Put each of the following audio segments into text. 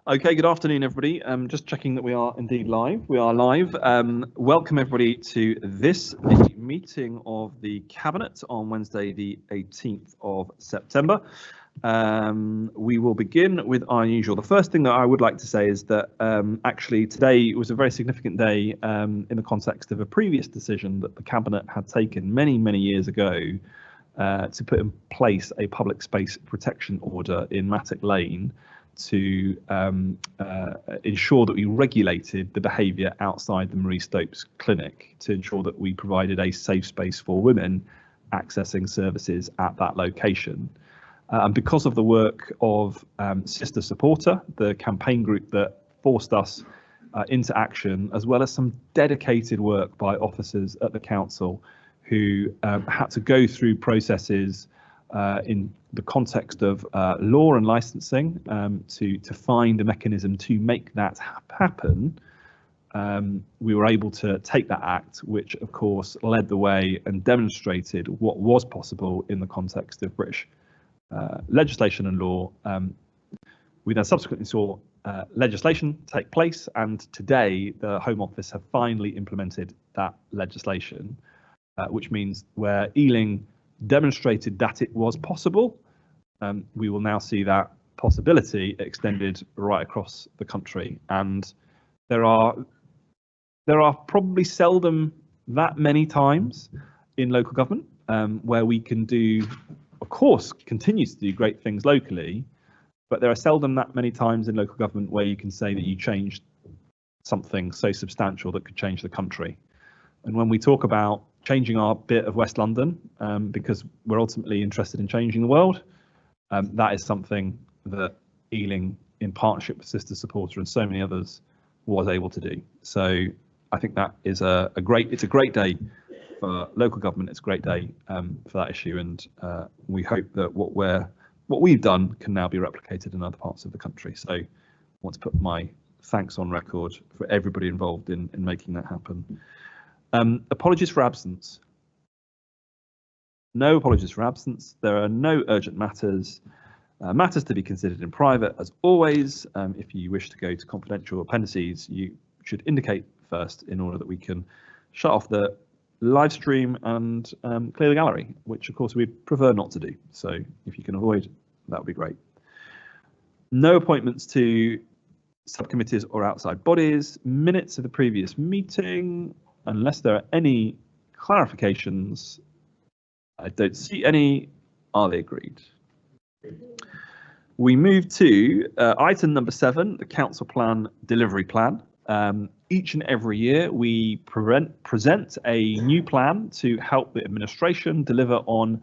Okay, good afternoon, everybody. Just checking that we are indeed live. We are live. Welcome, everybody, to this meeting of the Cabinet on Wednesday, the 18th of September. We will begin with our usual. The first thing that I would like to say is that actually today was a very significant day in the context of a previous decision that the Cabinet had taken many, many years ago to put in place a public space protection order in Mattock Lane to ensure that we regulated the behaviour outside the Marie Stopes Clinic, to ensure that we provided a safe space for women accessing services at that location. And because of the work of Sister Supporter, the campaign group that forced us into action, as well as some dedicated work by officers at the council who had to go through processes in the context of law and licensing to find a mechanism to make that happen, we were able to take that act, which of course led the way and demonstrated what was possible in the context of British legislation and law. We then subsequently saw legislation take place, and today the Home Office have finally implemented that legislation, which means where Ealing demonstrated that it was possible, we will now see that possibility extended right across the country. And there are probably seldom that many times in local government where we can do, of course, continue to do great things locally, but there are seldom that many times in local government where you can say that you changed something so substantial that could change the country. And when we talk about changing our bit of West London, because we're ultimately interested in changing the world, that is something that Ealing, in partnership with Sister Supporter and so many others, was able to do. So I think that is it's a great day for local government. It's a great day for that issue, and we hope that what we've done can now be replicated in other parts of the country. So I want to put my thanks on record for everybody involved in making that happen. Apologies for absence. No apologies for absence. There are no urgent matters. Matters to be considered in private, as always. If you wish to go to confidential appendices, you should indicate first in order that we can shut off the live stream and clear the gallery, which of course we prefer not to do. So if you can avoid, that would be great. No appointments to subcommittees or outside bodies. Minutes of the previous meeting. Unless there are any clarifications, I don't see any. Are they agreed? We move to item number 7, the council plan delivery plan. Each and every year we present a new plan to help the administration deliver on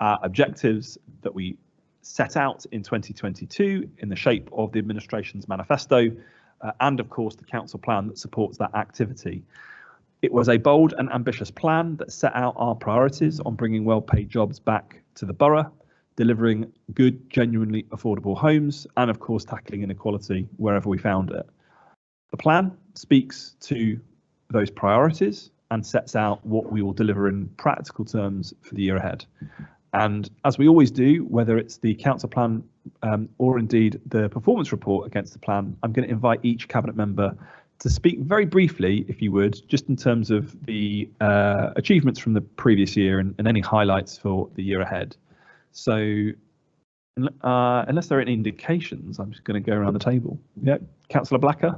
objectives that we set out in 2022 in the shape of the administration's manifesto, and of course the council plan that supports that activity. It was a bold and ambitious plan that set out our priorities on bringing well-paid jobs back to the borough, delivering good, genuinely affordable homes, and of course tackling inequality wherever we found it. The plan speaks to those priorities and sets out what we will deliver in practical terms for the year ahead. And as we always do, whether it's the council plan or indeed the performance report against the plan, I'm going to invite each cabinet member to speak very briefly, if you would, just in terms of the achievements from the previous year and any highlights for the year ahead. So unless there are any indications, I'm just going to go around the table. Yeah, Councillor Blacker.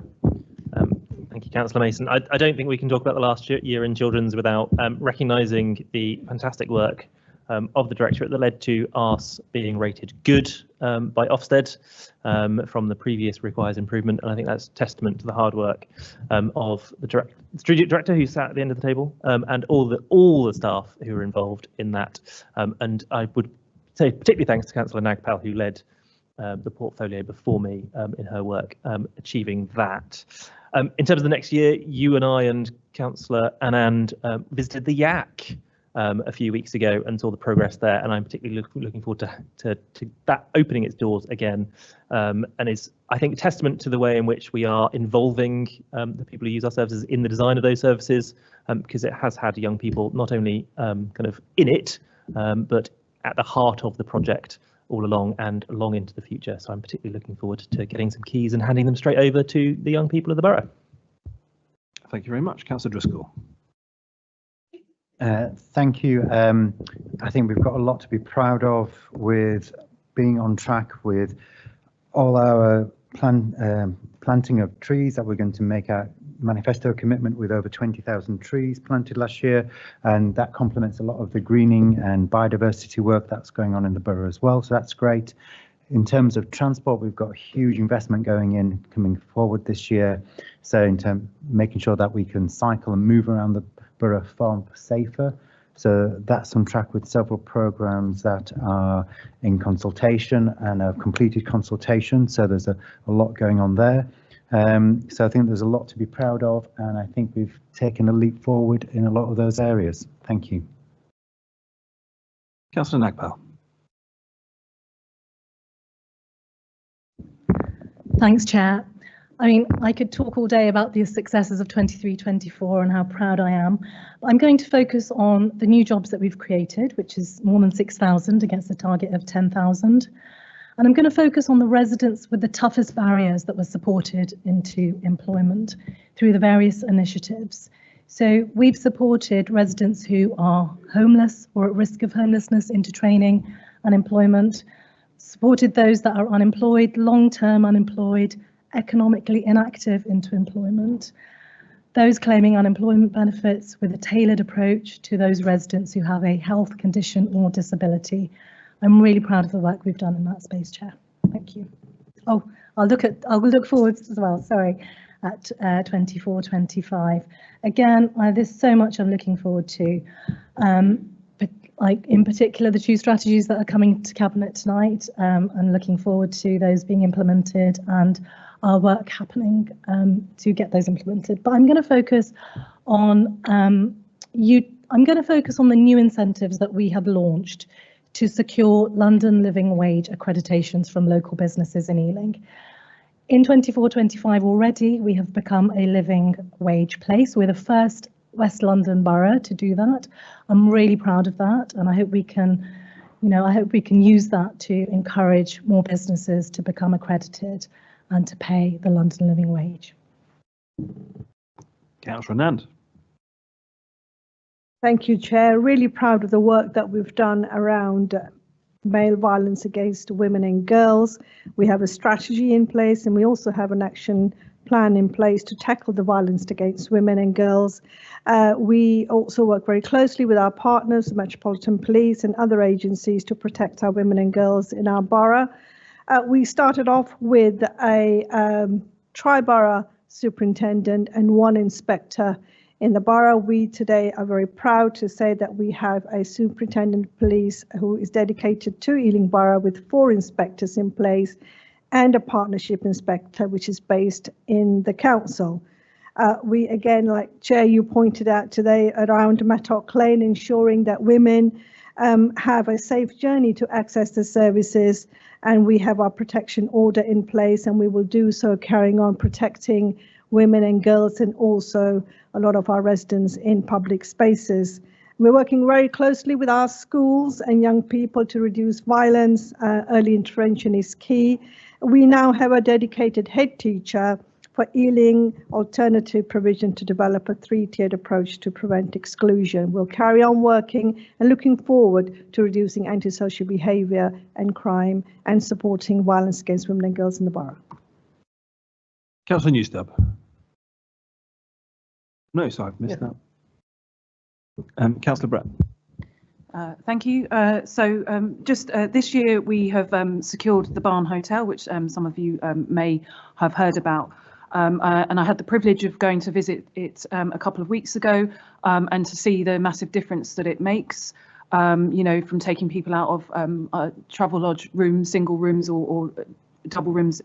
Thank you, Councillor Mason. I don't think we can talk about the last year in children's without recognising the fantastic work of the Directorate that led to ARSE being rated good by Ofsted from the previous requires improvement, and I think that's testament to the hard work of the Strategic Director who sat at the end of the table, and all the staff who were involved in that. And I would say particularly thanks to Councillor Nagpal, who led the portfolio before me in her work achieving that. In terms of the next year, you and I and Councillor Anand visited the Yak a few weeks ago and saw the progress there, and I'm particularly looking forward to that opening its doors again, and is, I think, a testament to the way in which we are involving the people who use our services in the design of those services, because it has had young people not only kind of in it, but at the heart of the project all along and long into the future. So I'm particularly looking forward to getting some keys and handing them straight over to the young people of the borough. Thank you very much. Councillor Driscoll. Thank you. I think we've got a lot to be proud of with being on track with all our planting of trees that we're going to make our manifesto commitment with over 20,000 trees planted last year, and that complements a lot of the greening and biodiversity work that's going on in the borough as well, so that's great. In terms of transport, we've got a huge investment going in coming forward this year, so in terms of making sure that we can cycle and move around the borough far safer. So that's on track with several programs that are in consultation and have completed consultation. So there's a lot going on there. So I think there's a lot to be proud of, and I think we've taken a leap forward in a lot of those areas. Thank you. Councillor Nagpal. Thanks, Chair. I mean, I could talk all day about the successes of 23-24 and how proud I am. But I'm going to focus on the new jobs that we've created, which is more than 6,000 against the target of 10,000. And I'm going to focus on the residents with the toughest barriers that were supported into employment through the various initiatives. So we've supported residents who are homeless or at risk of homelessness into training and employment, supported those that are unemployed, long-term unemployed, economically inactive into employment, those claiming unemployment benefits with a tailored approach to those residents who have a health condition or disability. I'm really proud of the work we've done in that space, Chair. Thank you. Oh, I'll look forward as well, sorry, at 24-25. Again, there's so much I'm looking forward to. But like in particular, the 2 strategies that are coming to Cabinet tonight, and looking forward to those being implemented and our work happening to get those implemented. But I'm going to focus on I'm going to focus on the new incentives that we have launched to secure London Living Wage accreditations from local businesses in Ealing. In 24-25 already, we have become a living wage place. We're the first West London borough to do that. I'm really proud of that, and I hope we can, I hope we can use that to encourage more businesses to become accredited and to pay the London Living Wage. Councillor Nand. Thank you, Chair. Really proud of the work that we've done around male violence against women and girls. We have a strategy in place, and we also have an action plan in place to tackle the violence against women and girls. We also work very closely with our partners, the Metropolitan Police and other agencies, to protect our women and girls in our borough. We started off with a tri-borough superintendent and 1 inspector in the borough. We today are very proud to say that we have a superintendent of police who is dedicated to Ealing Borough with 4 inspectors in place and a partnership inspector which is based in the council. We again, like Chair, you pointed out today around Mattock Lane, ensuring that women have a safe journey to access the services, and we have our protection order in place, and we will do so carrying on protecting women and girls and also a lot of our residents in public spaces. We're working very closely with our schools and young people to reduce violence. Early intervention is key. We now have a dedicated head teacher for Ealing alternative provision to develop a 3-tiered approach to prevent exclusion. We'll carry on working and looking forward to reducing antisocial behaviour and crime and supporting violence against women and girls in the borough. Councillor Newstab. No, sorry, I've missed that. Councillor Brett. Thank you. Just this year we have secured the Barn Hotel, which some of you may have heard about. And I had the privilege of going to visit it a couple of weeks ago and to see the massive difference that it makes, from taking people out of travel lodge rooms, single rooms or double rooms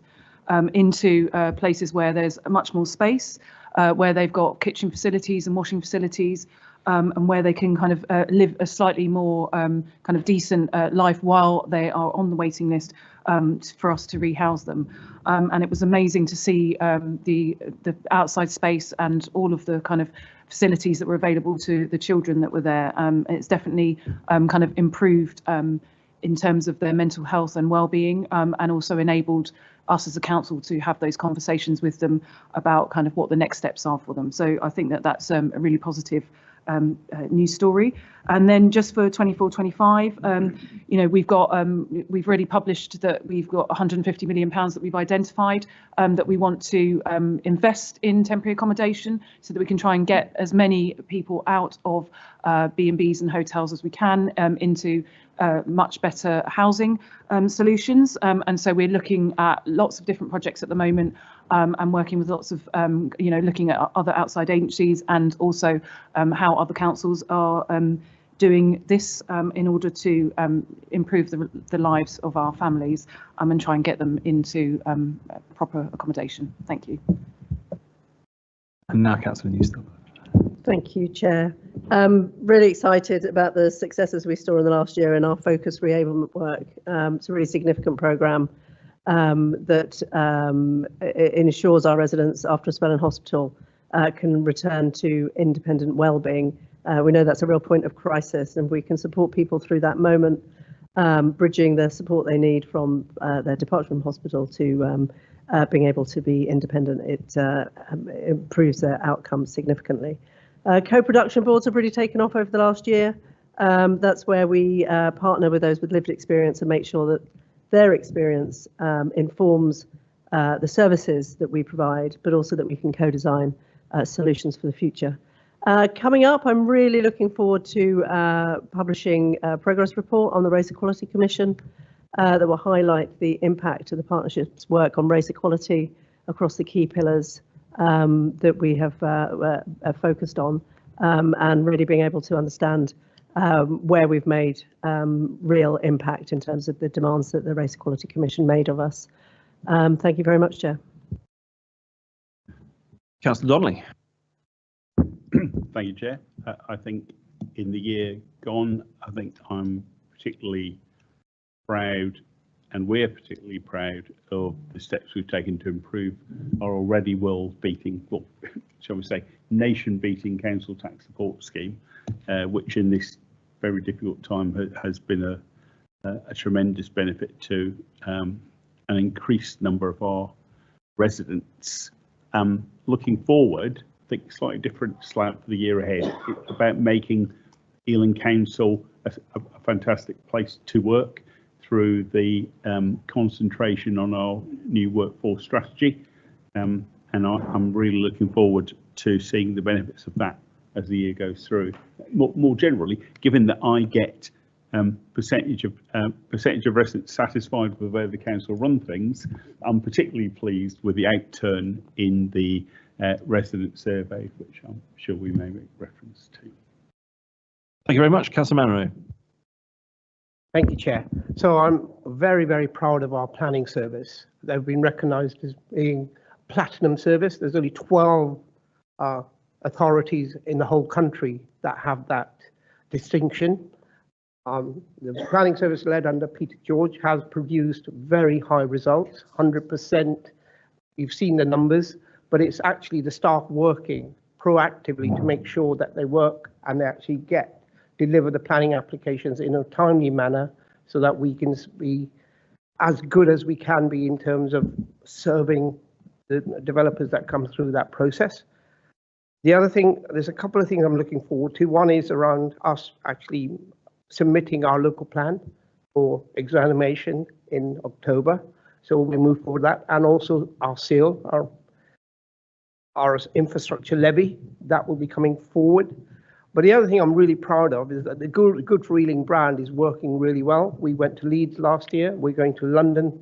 into places where there's much more space, where they've got kitchen facilities and washing facilities, and where they can kind of live a slightly more kind of decent life while they are on the waiting list for us to rehouse them. And it was amazing to see the outside space and all of the kind of facilities that were available to the children that were there. It's definitely kind of improved in terms of their mental health and well-being, and also enabled us as a council to have those conversations with them about kind of what the next steps are for them. So I think that that's a really positive news story. And then just for 24-25, you know, we've already published that we've got £150 million that we've identified that we want to invest in temporary accommodation, so that we can try and get as many people out of B&Bs and hotels as we can into much better housing solutions. And so we're looking at lots of different projects at the moment, and working with lots of, you know, looking at other outside agencies, and also how other councils are doing this in order to improve the lives of our families, and try and get them into proper accommodation. Thank you. And now Councillor Newstop. Thank you, Chair. Really excited about the successes we saw in the last year in our focused reablement work. It's a really significant programme that ensures our residents after a spell in hospital can return to independent well-being. We know that's a real point of crisis, and we can support people through that moment, bridging the support they need from their departure from hospital to being able to be independent. It improves their outcomes significantly. Co-production boards have really taken off over the last year. That's where we partner with those with lived experience and make sure that their experience informs the services that we provide, but also that we can co-design solutions for the future. Coming up, I'm really looking forward to publishing a progress report on the Race Equality Commission that will highlight the impact of the partnership's work on race equality across the key pillars that we have focused on, and really being able to understand where we've made real impact in terms of the demands that the Race Equality Commission made of us. Thank you very much, Chair. Councillor Donnelly. Thank you, Chair. I think in the year gone, I think I'm particularly proud, and we're particularly proud of the steps we've taken to improve our already world-beating, well, shall we say, nation-beating council tax support scheme, which in this very difficult time has been a tremendous benefit to an increased number of our residents. Looking forward, I think slightly different slant for the year ahead. It's about making Ealing Council a fantastic place to work through the concentration on our new workforce strategy, and I'm really looking forward to seeing the benefits of that as the year goes through. More generally, given that I get percentage of residents satisfied with the way the council run things, I'm particularly pleased with the outturn in the resident survey, which I'm sure we may make reference to. Thank you very much, Councillor Manro. Thank you, Chair. So I'm very, very proud of our planning service. They've been recognised as being platinum service. There's only 12 authorities in the whole country that have that distinction. The planning service led under Peter George has produced very high results, 100%. You've seen the numbers, but it's actually the staff working proactively to make sure that they work and they actually deliver the planning applications in a timely manner, so that we can be as good as we can be in terms of serving the developers that come through that process. The other thing, there's a couple of things I'm looking forward to. One is around us actually submitting our local plan for examination in October. So we move forward that, and also our seal, our infrastructure levy, that will be coming forward. But the other thing I'm really proud of is that the Good for Ealing brand is working really well. We went to Leeds last year. We're going to London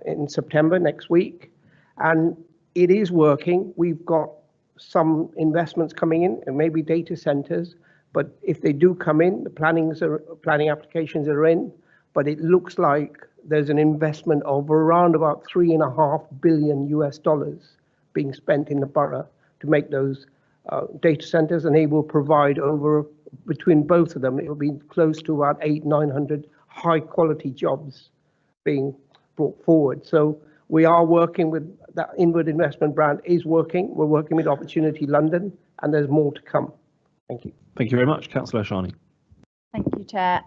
in September next week, and it is working. We've got some investments coming in, and maybe data centres, but if they do come in, the planning applications are in, but it looks like there's an investment of around about $3.5 billion being spent in the borough to make those data centres, and they will provide between both of them, it will be close to about 800-900 high quality jobs being brought forward. So we are working with that inward investment brand is working. We're working with Opportunity London, and there's more to come. Thank you. Thank you very much, Councillor Ashani. Thank you, Chair.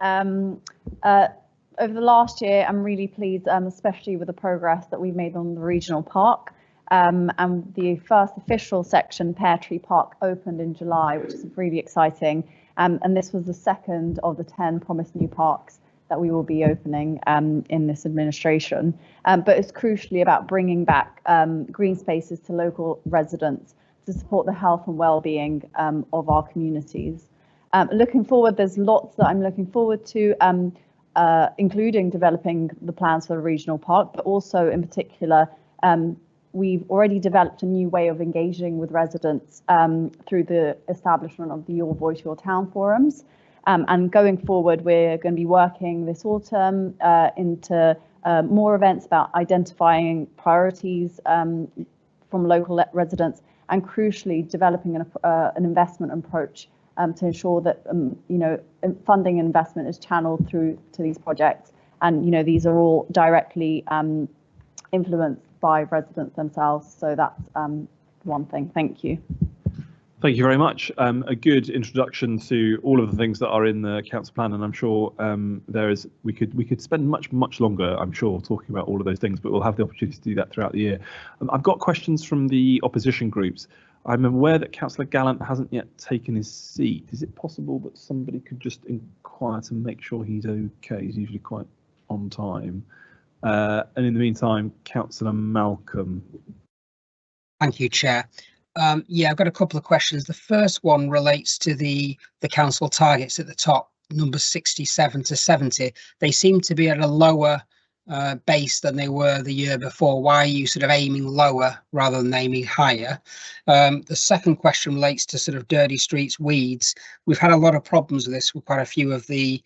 over the last year, I'm really pleased, especially with the progress that we've made on the regional park. And the first official section, Pear Tree Park, opened in July, which is really exciting. And this was the second of the 10 promised new parks that we will be opening in this administration. But it's crucially about bringing back green spaces to local residents to support the health and well-being of our communities. Looking forward, there's lots that I'm looking forward to, including developing the plans for the regional park, but also in particular, we've already developed a new way of engaging with residents through the establishment of the Your Voice, Your Town forums. And going forward, we're going to be working this autumn into more events about identifying priorities from local residents, and crucially developing an investment approach to ensure that funding and investment is channeled through to these projects. And these are all directly influenced by residents themselves. So that's one thing. Thank you. Thank you very much. A good introduction to all of the things that are in the council plan, and I'm sure we could spend much longer, I'm sure, talking about all of those things, but we'll have the opportunity to do that throughout the year. I've got questions from the opposition groups. I'm aware that Councillor Gallant hasn't yet taken his seat. Is it possible that somebody could just inquire to make sure he's okay? He's usually quite on time. And in the meantime, Councillor Malcolm. Thank you, Chair. Yeah, I've got a couple of questions. The first one relates to the council targets at the top, numbers 67 to 70. They seem to be at a lower base than they were the year before. Why are you sort of aiming lower rather than aiming higher? The second question relates to sort of dirty streets, weeds. We've had a lot of problems with this with quite a few of the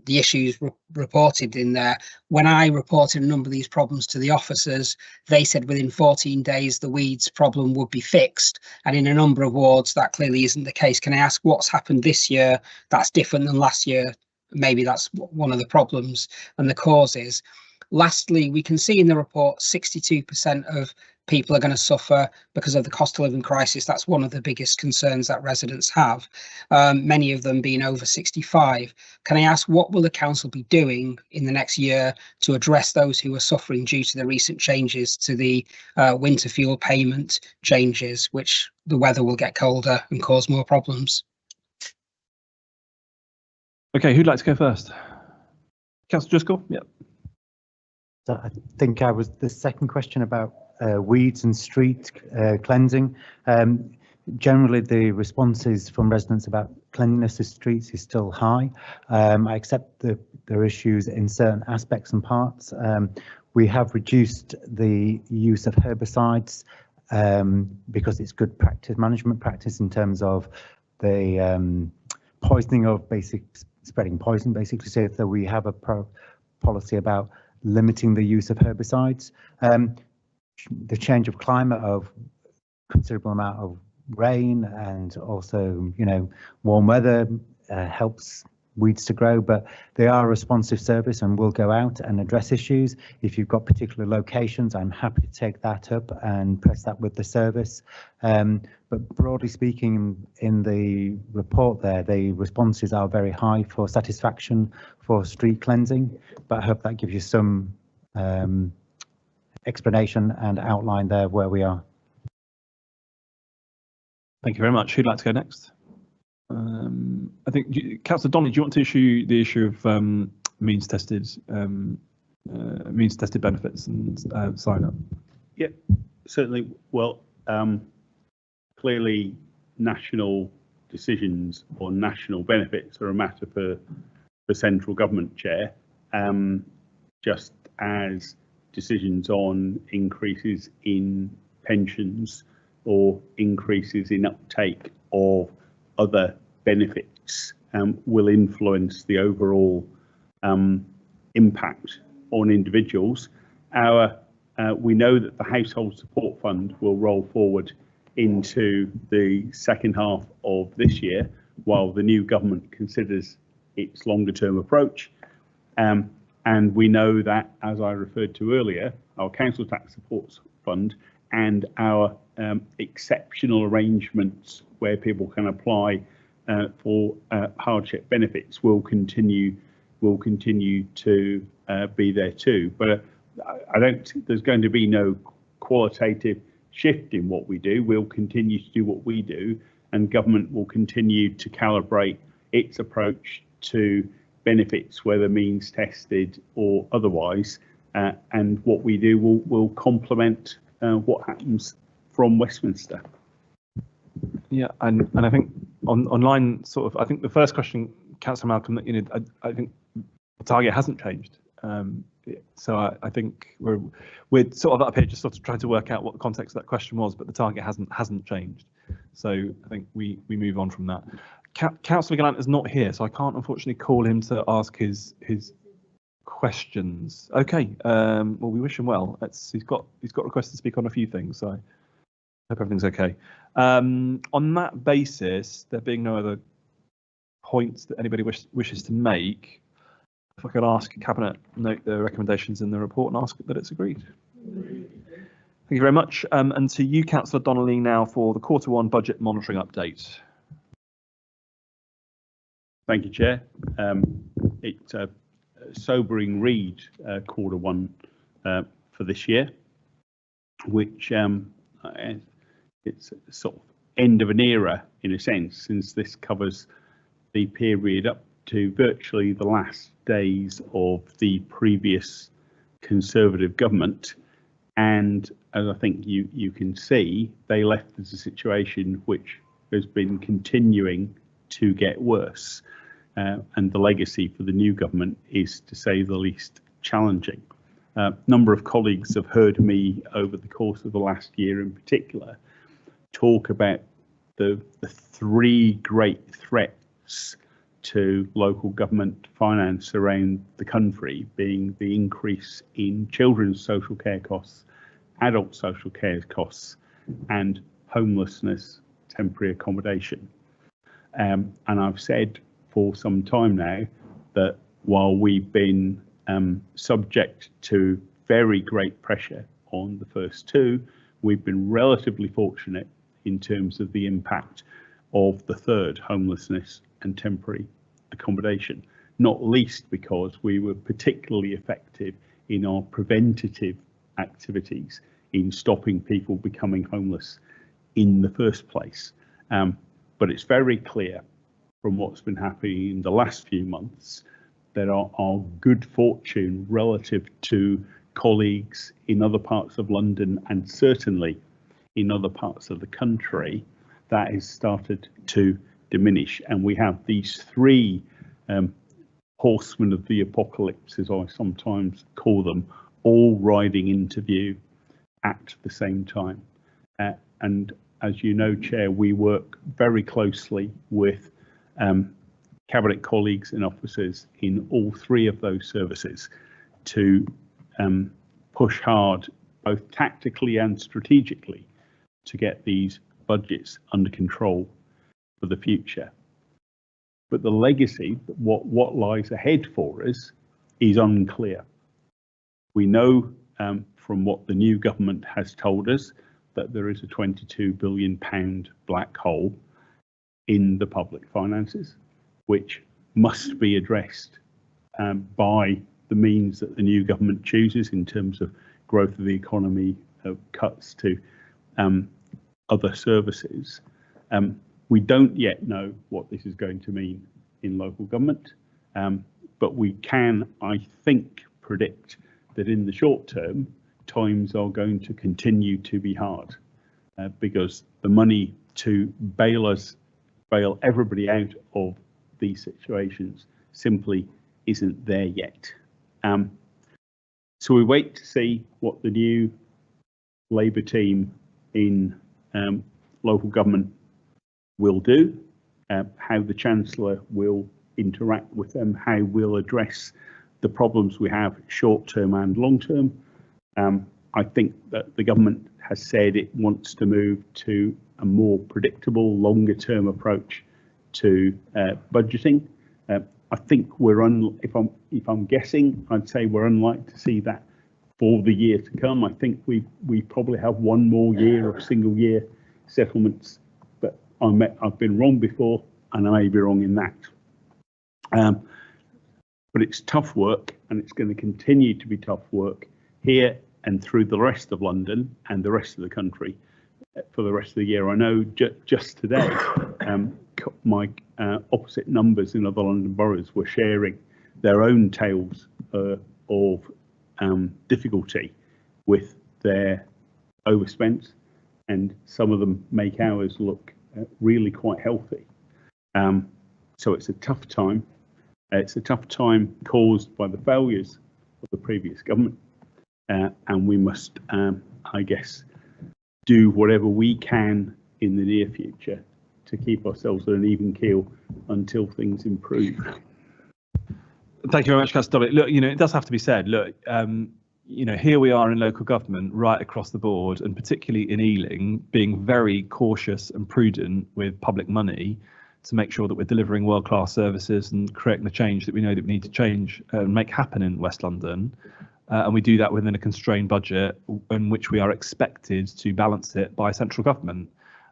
issues reported in there. When I reported a number of these problems to the officers, they said within 14 days the weeds problem would be fixed, and in a number of wards that clearly isn't the case. Can I ask what's happened this year that's different than last year? Maybe that's one of the problems and the causes. Lastly, we can see in the report 62% of people are going to suffer because of the cost of living crisis. That's one of the biggest concerns that residents have, many of them being over 65. Can I ask, what will the council be doing in the next year to address those who are suffering due to the recent changes to the winter fuel payment changes, which the weather will get colder and cause more problems? Okay, who'd like to go first? Councillor Driscoll? Yeah. So I think I was the second question about weeds and street cleansing. Generally, the responses from residents about cleanliness of streets is still high. I accept that there are issues in certain aspects and parts. We have reduced the use of herbicides because it's good practice, management practice, in terms of the poisoning of spreading poison, basically. So that we have a policy about limiting the use of herbicides. The change of climate, of considerable amount of rain, and also warm weather helps weeds to grow, but they are a responsive service and will go out and address issues. If you've got particular locations, I'm happy to take that up and press that with the service. But broadly speaking, in the report there, the responses are very high for satisfaction for street cleansing, but I hope that gives you some explanation and outline there where we are. Thank you very much. Who'd like to go next? I think Councillor Donnelly, do you want to issue the issue of means tested benefits and sign up? Yeah, certainly. Well, clearly national decisions on national benefits are a matter for central government, Chair, just as decisions on increases in pensions or increases in uptake of other benefits will influence the overall impact on individuals. We know that the Household Support Fund will roll forward into the second half of this year while the new government considers its longer term approach. And we know that, as I referred to earlier, our Council Tax Support Fund and our exceptional arrangements where people can apply for hardship benefits will continue will continue to be there too. But I don't think there's going to be no qualitative shift in what we do. We'll continue to do what we do, and government will continue to calibrate its approach to benefits, whether means tested or otherwise, and what we do will complement what happens from Westminster. Yeah, and I think online sort of, I think the first question, Councillor Malcolm, that I think the target hasn't changed. So I think we're sort of up here just sort of trying to work out what the context of that question was, but the target hasn't changed. So I think we move on from that. Councillor Gallant is not here, so I can't unfortunately call him to ask his questions. Okay, well, we wish him well. He's got requests to speak on a few things, so I hope everything's okay. On that basis, there being no other points that anybody wishes to make, if I could ask Cabinet note the recommendations in the report and ask that it's agreed. Thank you very much. And to you, Councillor Donnelly, now for the Q1 budget monitoring update. Thank you, Chair. It's a sobering read, Q1 for this year, which it's sort of end of an era in a sense, since this covers the period up to virtually the last days of the previous Conservative government. And as I think you can see, they left us a situation which has been continuing to get worse. And the legacy for the new government is, to say the least, challenging. A number of colleagues have heard me over the course of the last year in particular talk about the three great threats to local government finance around the country, being the increase in children's social care costs, adult social care costs, and homelessness, temporary accommodation. And I've said for some time now that while we've been subject to very great pressure on the first two, we've been relatively fortunate in terms of the impact of the third, homelessness and temporary accommodation, not least because we were particularly effective in our preventative activities in stopping people becoming homeless in the first place. But it's very clear from what's been happening in the last few months that our good fortune relative to colleagues in other parts of London and certainly in other parts of the country, that has started to diminish. And we have these three horsemen of the apocalypse, as I sometimes call them, all riding into view at the same time. And as you know, Chair, we work very closely with Cabinet colleagues and officers in all three of those services to push hard, both tactically and strategically, to get these budgets under control for the future. But the legacy, what lies ahead for us, is unclear. We know from what the new government has told us that there is a £22 billion black hole in the public finances, which must be addressed by the means that the new government chooses in terms of growth of the economy, cuts to other services. We don't yet know what this is going to mean in local government, but we can, I think, predict that in the short term, times are going to continue to be hard because the money to bail everybody out of these situations simply isn't there yet. So we wait to see what the new Labour team in local government will do, how the Chancellor will interact with them, how we'll address the problems we have short term and long term. I think that the government has said it wants to move to a more predictable, longer term approach to budgeting. I think we're if I'm guessing, I'd say we're unlikely to see that for the year to come. I think we probably have one more year of single year settlements, but I've been wrong before, and I may be wrong in that. but it's tough work, and it's going to continue to be tough work here and through the rest of London and the rest of the country for the rest of the year. I know just today, my opposite numbers in other London boroughs were sharing their own tales of difficulty with their overspends, and some of them make ours look really quite healthy. So it's a tough time. It's a tough time caused by the failures of the previous government, and we must, I guess, do whatever we can in the near future to keep ourselves at an even keel until things improve. Thank you very much, Councillor Dominic. Look, it does have to be said, look, here we are in local government right across the board, and particularly in Ealing, being very cautious and prudent with public money to make sure that we're delivering world-class services and creating the change that we know that we need to change and make happen in West London. And we do that within a constrained budget in which we are expected to balance it by central government.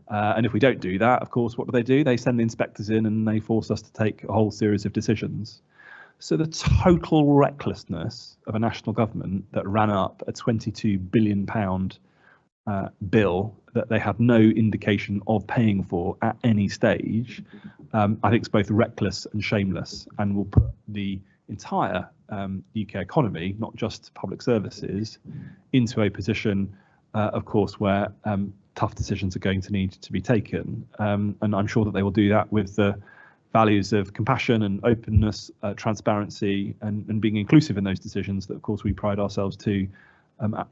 And if we don't do that, of course, what do? They send the inspectors in and they force us to take a whole series of decisions. So the total recklessness of a national government that ran up a £22 billion bill that they had no indication of paying for at any stage, I think is both reckless and shameless, and will put the entire UK economy, not just public services, into a position, of course, where tough decisions are going to need to be taken. And I'm sure that they will do that with the values of compassion and openness, transparency, and being inclusive in those decisions that, of course, we pride ourselves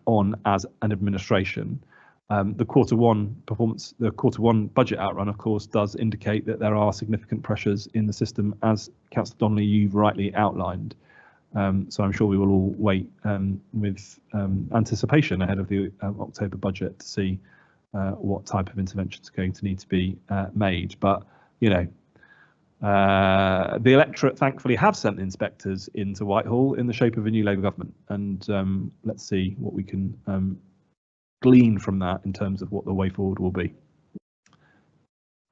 on as an administration. The quarter one budget outrun, of course, does indicate that there are significant pressures in the system, as Councillor Donnelly, you've rightly outlined. So I'm sure we will all wait with anticipation ahead of the October budget to see what type of interventions are going to need to be made. But the electorate thankfully have sent inspectors into Whitehall in the shape of a new Labour government, and let's see what we can glean from that in terms of what the way forward will be.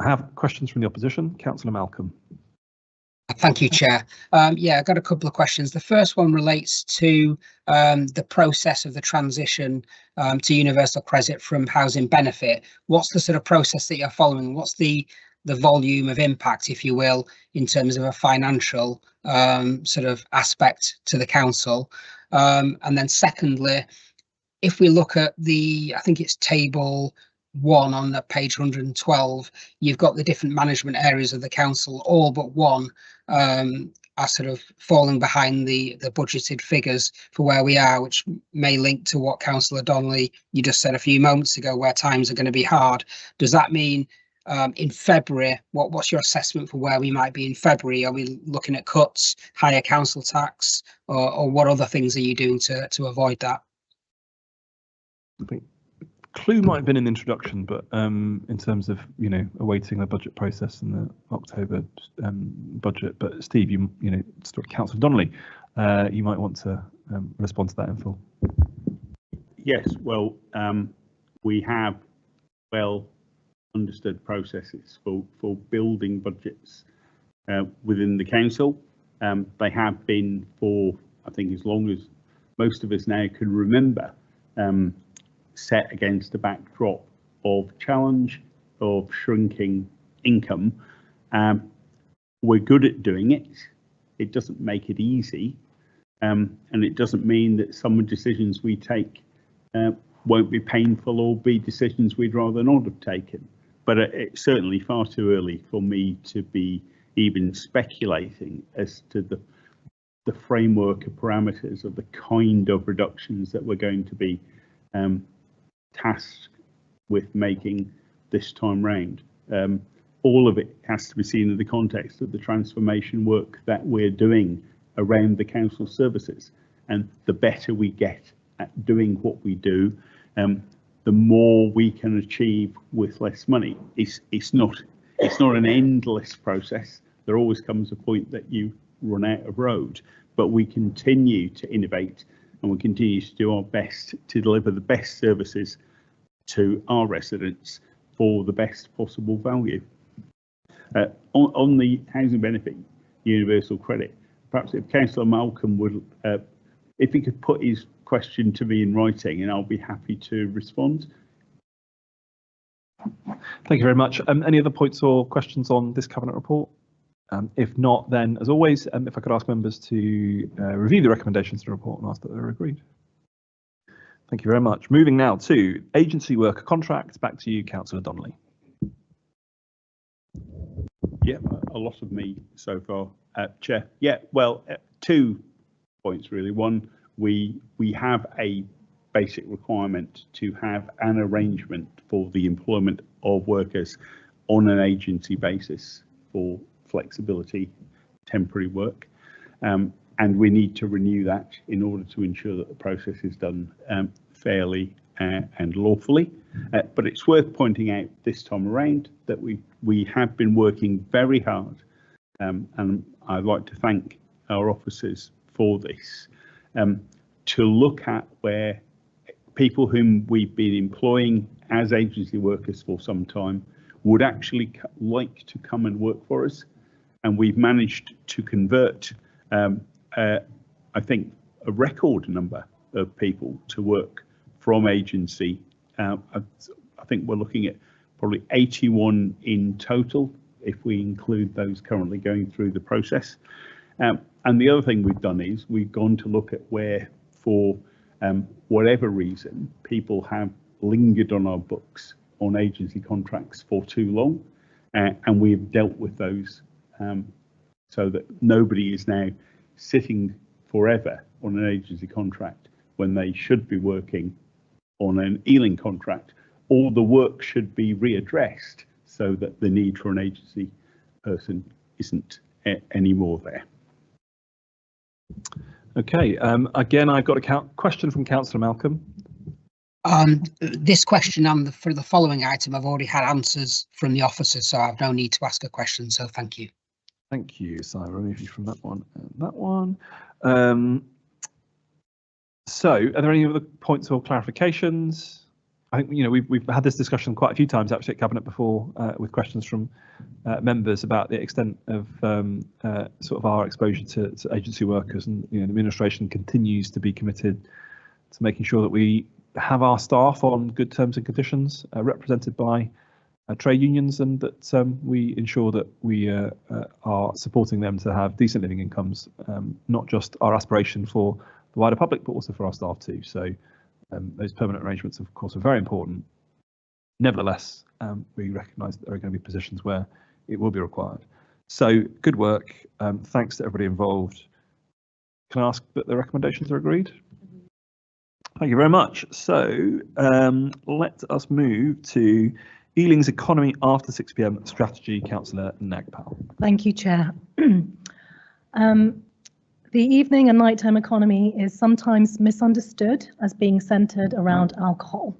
I have questions from the opposition. Councillor Malcolm. Thank you, Chair. Yeah, I've got a couple of questions. The first one relates to the process of the transition to universal credit from housing benefit. What's the sort of process that you're following? What's the volume of impact, if you will, in terms of a financial sort of aspect to the council? And then secondly, if we look at I think it's table 1 on the page 112, you've got the different management areas of the council, all but one are sort of falling behind the budgeted figures for where we are, which may link to what Councillor Donnelly, you just said a few moments ago, where times are going to be hard. Does that mean in February, what's your assessment for where we might be in February? Are we looking at cuts, higher council tax, or what other things are you doing to avoid that? I think clue might have been an introduction, but in terms of awaiting the budget process and the October budget. But Steve, Councillor Donnelly, you might want to respond to that in full. Yes, well, we have understood processes for building budgets within the council. They have been for, I think, as long as most of us now can remember, set against a backdrop of challenge, of shrinking income. We're good at doing it. It doesn't make it easy, and it doesn't mean that some decisions we take won't be painful or be decisions we'd rather not have taken. But it's certainly far too early for me to be even speculating as to the framework of parameters of the kind of reductions that we're going to be tasked with making this time round. All of it has to be seen in the context of the transformation work that we're doing around the council services, and the better we get at doing what we do, the more we can achieve with less money. It's not an endless process. There always comes a point that you run out of road, but we continue to innovate and we continue to do our best to deliver the best services to our residents for the best possible value. On the housing benefit universal credit, perhaps if Councillor Malcolm would, if he could put his question to me in writing, and I'll be happy to respond. Thank you very much. Any other points or questions on this Cabinet report? If not, then as always, if I could ask members to review the recommendations to the report and ask that they're agreed. Thank you very much. Moving now to agency worker contracts. Back to you, Councillor Donnelly. Yeah, a lot of me so far, Chair. Yeah, well, 2 points really. One, we have a basic requirement to have an arrangement for the employment of workers on an agency basis for flexibility, temporary work. And we need to renew that in order to ensure that the process is done fairly and lawfully. But it's worth pointing out this time around that we have been working very hard, and I'd like to thank our officers for this, to look at where people whom we've been employing as agency workers for some time would actually like to come and work for us. And we've managed to convert, I think, a record number of people to work from agency. I think we're looking at probably 81 in total, if we include those currently going through the process. And the other thing we've done is we've gone to look at where, for whatever reason, people have lingered on our books on agency contracts for too long, and we've dealt with those so that nobody is now sitting forever on an agency contract when they should be working on an Ealing contract, or the work should be readdressed so that the need for an agency person isn't anymore there. Okay, again, I've got a question from Councillor Malcolm. This question for the following item, I've already had answers from the officers, so I've no need to ask a question, so thank you. Thank you. So I'll remove you from that one and that one. So are there any other points or clarifications? I think, we've had this discussion quite a few times actually at Cabinet before, with questions from members about the extent of sort of our exposure to agency workers, and the administration continues to be committed to making sure that we have our staff on good terms and conditions, represented by trade unions, and that we ensure that we are supporting them to have decent living incomes, not just our aspiration for the wider public, but also for our staff too. So those permanent arrangements, of course, are very important. Nevertheless, we recognise that there are going to be positions where it will be required. So good work. Thanks to everybody involved. Can I ask that the recommendations are agreed? Thank you very much. So let us move to Ealing's Economy After 6 PM Strategy. Councillor Nagpal. Thank you, Chair. The evening and nighttime economy is sometimes misunderstood as being centred around alcohol.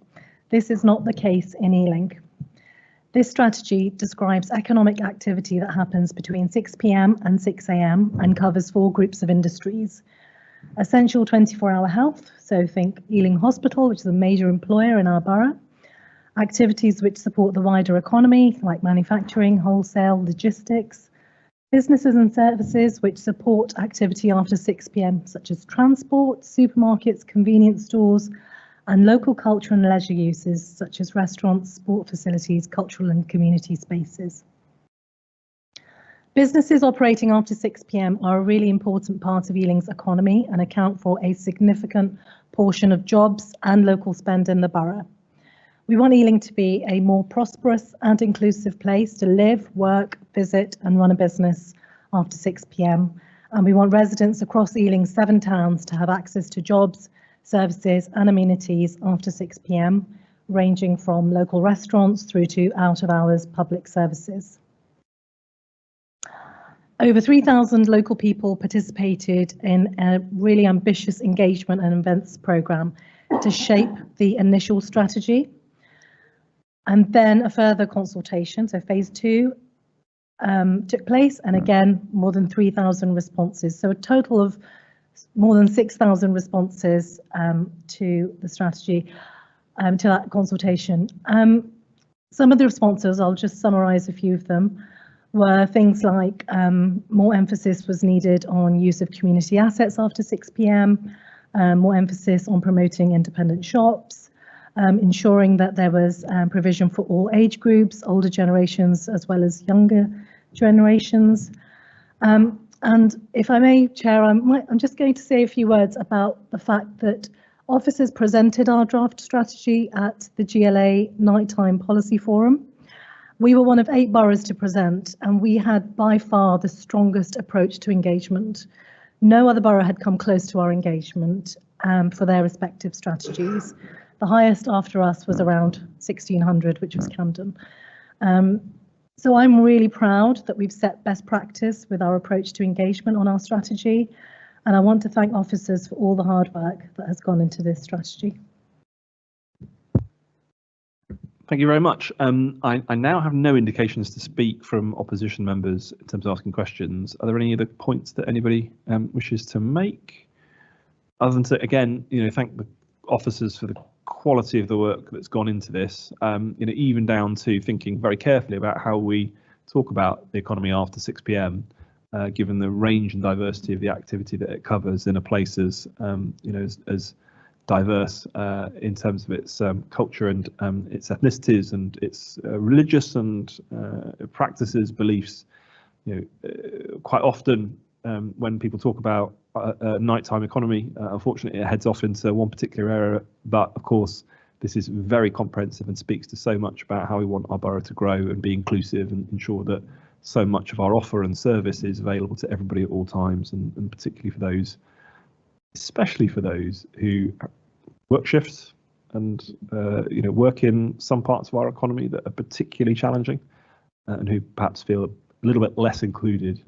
This is not the case in Ealing. This strategy describes economic activity that happens between 6 PM and 6 AM and covers 4 groups of industries. Essential 24-hour health, so think Ealing Hospital, which is a major employer in our borough. Activities which support the wider economy, like manufacturing, wholesale, logistics. Businesses and services which support activity after 6 PM, such as transport, supermarkets, convenience stores, and local culture and leisure uses, such as restaurants, sport facilities, cultural and community spaces. Businesses operating after 6 PM are a really important part of Ealing's economy and account for a significant portion of jobs and local spend in the borough. We want Ealing to be a more prosperous and inclusive place to live, work, visit and run a business after 6 PM. And we want residents across Ealing's 7 towns to have access to jobs, services and amenities after 6 PM, ranging from local restaurants through to out-of-hours public services. Over 3,000 local people participated in a really ambitious engagement and events programme to shape the initial strategy. And then a further consultation, so phase 2 took place, and again, more than 3,000 responses. So a total of more than 6,000 responses to the strategy, to that consultation. Some of the responses, I'll just summarise a few of them, were things like more emphasis was needed on use of community assets after 6 p.m, more emphasis on promoting independent shops, ensuring that there was provision for all age groups, older generations as well as younger generations. And if I may, Chair, I'm just going to say a few words about the fact that officers presented our draft strategy at the GLA Nighttime Policy Forum. We were one of 8 boroughs to present, and we had by far the strongest approach to engagement. No other borough had come close to our engagement for their respective strategies. The highest after us was around 1,600, which was Camden. So I'm really proud that we've set best practice with our approach to engagement on our strategy. And I want to thank officers for all the hard work that has gone into this strategy. Thank you very much. I now have no indications to speak from opposition members in terms of asking questions. Are there any other points that anybody wishes to make? Other than to, again, thank the officers for the quality of the work that's gone into this, even down to thinking very carefully about how we talk about the economy after 6 p.m, given the range and diversity of the activity that it covers in a place as diverse in terms of its culture and its ethnicities and its religious and practices, beliefs. Quite often when people talk about nighttime economy, unfortunately it heads off into one particular area, but of course this is very comprehensive and speaks to so much about how we want our borough to grow and be inclusive and ensure that so much of our offer and service is available to everybody at all times, and particularly for those, especially for those who work shifts and work in some parts of our economy that are particularly challenging and who perhaps feel a little bit less included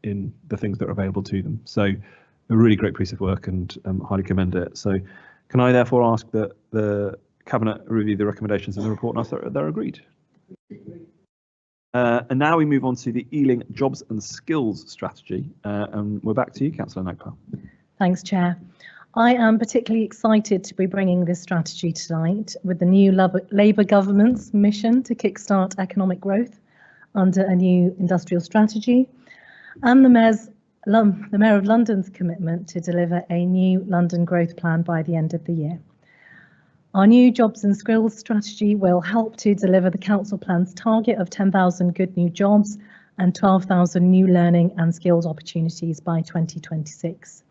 in the things that are available to them. So a really great piece of work and highly commend it. So can I therefore ask that the Cabinet review the recommendations in the report and ask that they're agreed? And now we move on to the Ealing Jobs and Skills Strategy, and we're back to you, Councillor Nagpal. Thanks, Chair. I am particularly excited to be bringing this strategy tonight with the new Labour government's mission to kickstart economic growth under a new industrial strategy, and the Mayor of London's commitment to deliver a new London growth plan by the end of the year. Our new Jobs and Skills Strategy will help to deliver the Council Plan's target of 10,000 good new jobs and 12,000 new learning and skills opportunities by 2026.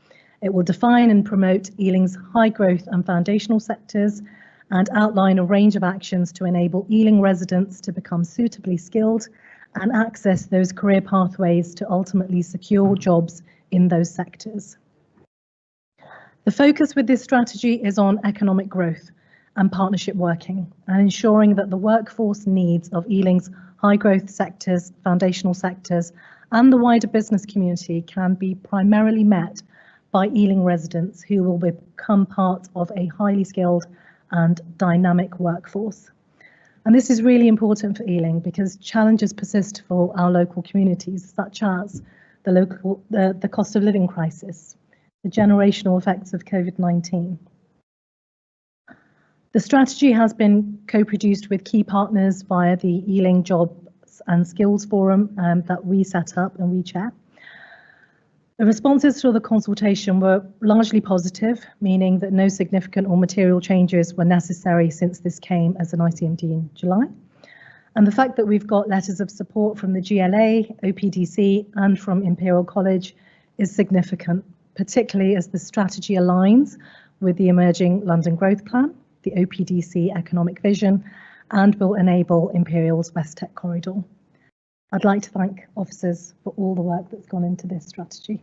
It will define and promote Ealing's high growth and foundational sectors and outline a range of actions to enable Ealing residents to become suitably skilled and access those career pathways to ultimately secure jobs in those sectors. The focus with this strategy is on economic growth and partnership working and ensuring that the workforce needs of Ealing's high growth sectors, foundational sectors, and the wider business community can be primarily met by Ealing residents who will become part of a highly skilled and dynamic workforce. And this is really important for Ealing because challenges persist for our local communities, such as the cost of living crisis, the generational effects of COVID-19. The strategy has been co-produced with key partners via the Ealing Jobs and Skills Forum that we set up and we chair. The responses to the consultation were largely positive, meaning that no significant or material changes were necessary since this came as an ICMD in July. And the fact that we've got letters of support from the GLA, OPDC and from Imperial College is significant, particularly as the strategy aligns with the emerging London Growth Plan, the OPDC economic vision, and will enable Imperial's West Tech Corridor. I'd like to thank officers for all the work that's gone into this strategy.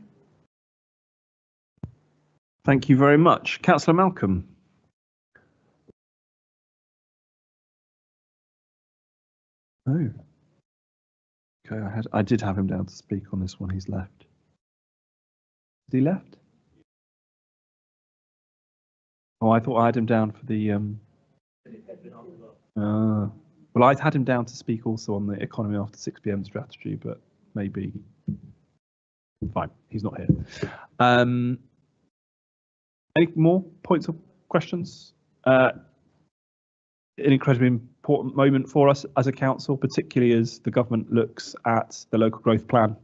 Thank you very much. Councillor Malcolm. Oh. Okay, I did have him down to speak on this one. He's left. Has he left? Oh, I thought I had him down for the well, I'd had him down to speak also on the economy after 6 p.m. strategy, but maybe fine, he's not here. Any more points or questions? An incredibly important moment for us as a council, particularly as the government looks at the local growth plan,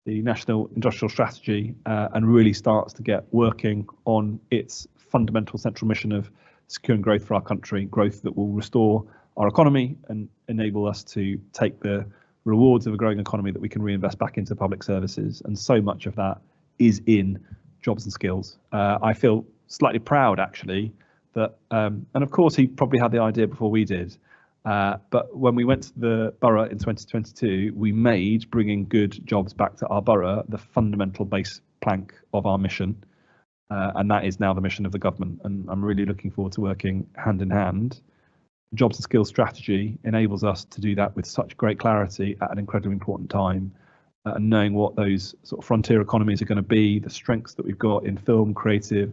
the national industrial strategy, and really starts to get working on its fundamental central mission of securing growth for our country, growth that will restore our economy and enable us to take the rewards of a growing economy that we can reinvest back into public services. And so much of that is in jobs and skills. I feel slightly proud, actually, that, and of course he probably had the idea before we did, but when we went to the borough in 2022, we made bringing good jobs back to our borough the fundamental base plank of our mission. And that is now the mission of the government. And I'm really looking forward to working hand in hand. Jobs and skills strategy enables us to do that with such great clarity at an incredibly important time. And knowing what those sort of frontier economies are going to be, the strengths that we've got in film, creative,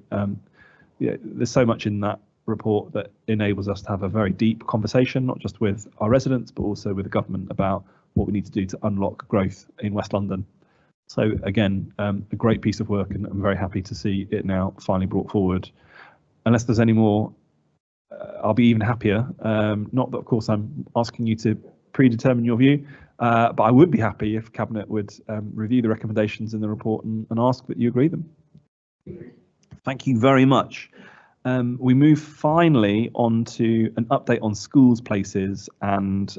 there's so much in that report that enables us to have a very deep conversation, not just with our residents, but also with the government about what we need to do to unlock growth in West London. So again, a great piece of work, and I'm very happy to see it now finally brought forward. Unless there's any more, I'll be even happier. Not that, of course, I'm asking you to predetermine your view, but I would be happy if Cabinet would review the recommendations in the report and ask that you agree them. Thank you very much. We move finally on to an update on schools, places and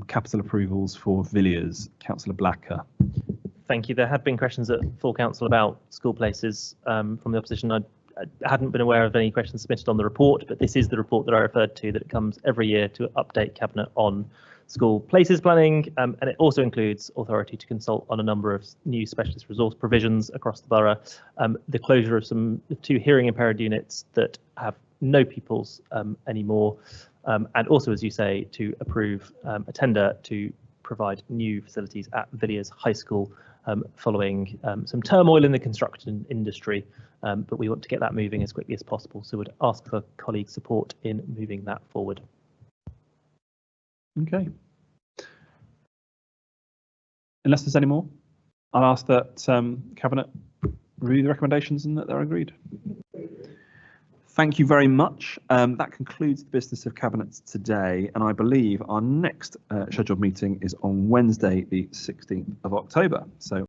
capital approvals for Villiers. Councillor Blacker. Thank you. There have been questions at full council about school places from the opposition. I hadn't been aware of any questions submitted on the report, but this is the report that I referred to, that it comes every year to update Cabinet on school places planning, and it also includes authority to consult on a number of new specialist resource provisions across the borough, the closure of two hearing impaired units that have no pupils anymore, and also, as you say, to approve a tender to provide new facilities at Villiers High School following some turmoil in the construction industry, but we want to get that moving as quickly as possible, so would ask for colleague support in moving that forward. Okay. Unless there's any more, I'll ask that Cabinet review the recommendations and that they're agreed. Thank you very much. That concludes the business of Cabinet today, and I believe our next scheduled meeting is on Wednesday, the 16th of October. So